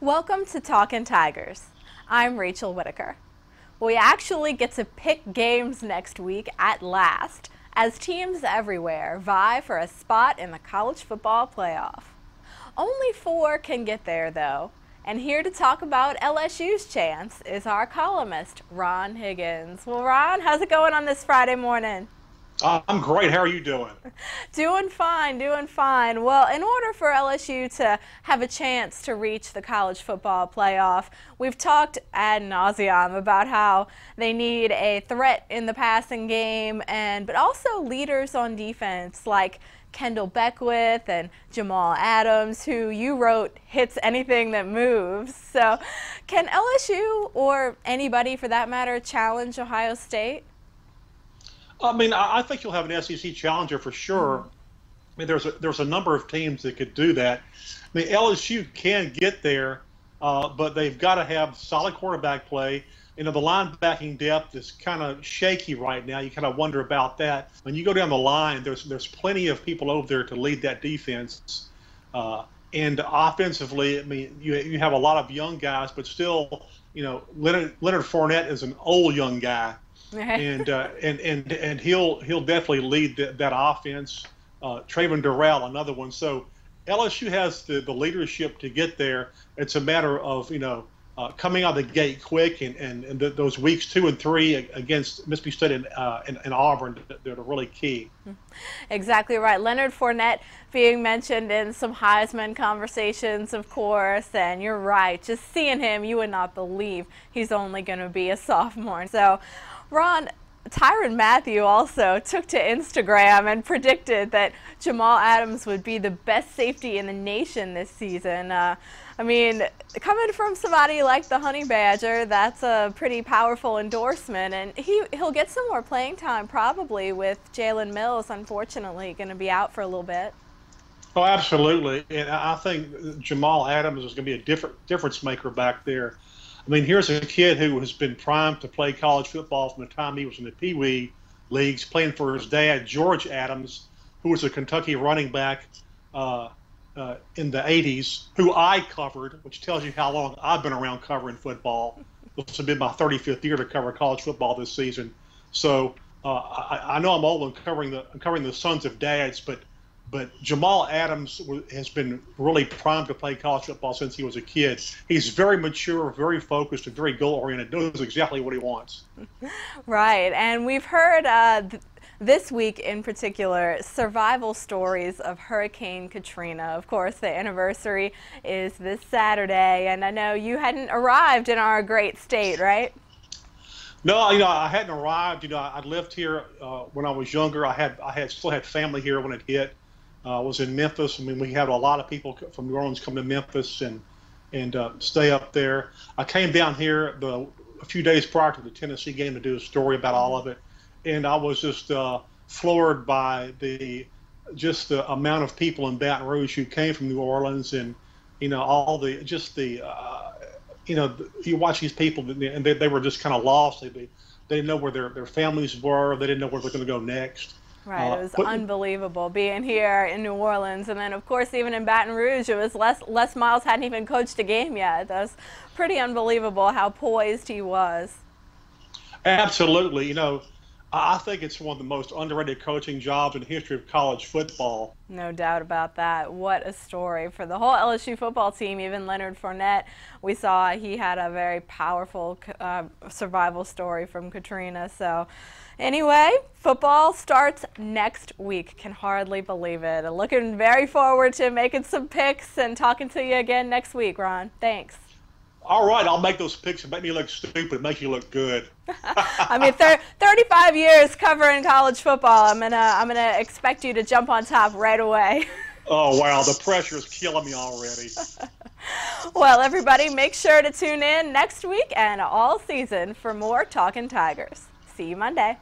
Welcome to Talkin' Tigers. I'm Rachel Whittaker. We actually get to pick games next week at last, as teams everywhere vie for a spot in the college football playoff. Only 4 can get there though, and here to talk about LSU's chance is our columnist, Ron Higgins. Well, Ron, how's it going on this Friday morning? I'm great. How are you doing? Doing fine, doing fine. Well, in order for LSU to have a chance to reach the college football playoff, we've talked ad nauseum about how they need a threat in the passing game, but also leaders on defense like Kendall Beckwith and Jamal Adams, who you wrote hits anything that moves. So can LSU, or anybody for that matter, challenge Ohio State? I mean, I think you'll have an SEC challenger for sure. I mean, there's a number of teams that could do that. I mean, LSU can get there, but they've got to have solid quarterback play. You know, the linebacking depth is kind of shaky right now. You kind of wonder about that. When you go down the line, there's plenty of people over there to lead that defense. And offensively, I mean, you have a lot of young guys, but still, you know, Leonard Fournette is an old young guy. and he'll definitely lead that offense. Trayvon Durrell, another one. So LSU has the leadership to get there. It's a matter of, you know, coming out of the gate quick, and those weeks 2 and 3 against Mississippi State and Auburn, they're really key. Exactly right. Leonard Fournette being mentioned in some Heisman conversations, of course, and you're right. Just seeing him, you would not believe he's only going to be a sophomore. So, Ron, Tyrann Mathieu also took to Instagram and predicted that Jamal Adams would be the best safety in the nation this season. I mean, coming from somebody like the Honey Badger, that's a pretty powerful endorsement, and he'll get some more playing time probably, with Jalen Mills, unfortunately, going to be out for a little bit. Oh, absolutely. And I think Jamal Adams is going to be a difference maker back there. I mean, here's a kid who has been primed to play college football from the time he was in the Pee Wee leagues, playing for his dad, George Adams, who was a Kentucky running back in the 80s, who I covered, which tells you how long I've been around covering football. This has been my 35th year to cover college football this season. So I know I'm old and covering the sons of dads, but Jamal Adams has been really primed to play college football since he was a kid. He's very mature, very focused, and very goal-oriented, knows exactly what he wants. Right, and we've heard this week in particular survival stories of Hurricane Katrina. Of course, the anniversary is this Saturday, and I know you hadn't arrived in our great state, right? No, you know, I hadn't arrived. You know, I lived here when I was younger. I still had family here when it hit. I was in Memphis. I mean, we had a lot of people from New Orleans come to Memphis and stay up there. I came down here a few days prior to the Tennessee game to do a story about all of it, and I was just floored by the amount of people in Baton Rouge who came from New Orleans, and you know, you know, you watch these people and they were just kind of lost. They didn't know where their families were. They didn't know where they're going to go next. Right, it was unbelievable being here in New Orleans, and then of course even in Baton Rouge, it was Les Miles hadn't even coached a game yet. That was pretty unbelievable how poised he was. Absolutely. You know, I think it's one of the most underrated coaching jobs in the history of college football. No doubt about that. What a story for the whole LSU football team. Even Leonard Fournette, we saw he had a very powerful survival story from Katrina. So anyway, football starts next week. Can hardly believe it. Looking very forward to making some picks and talking to you again next week, Ron. Thanks. All right, I'll make those picks and make me look stupid, make you look good. I mean, 35 years covering college football. I'm gonna expect you to jump on top right away. Oh wow, the pressure is killing me already. Well, everybody, make sure to tune in next week and all season for more Talkin' Tigers. See you Monday.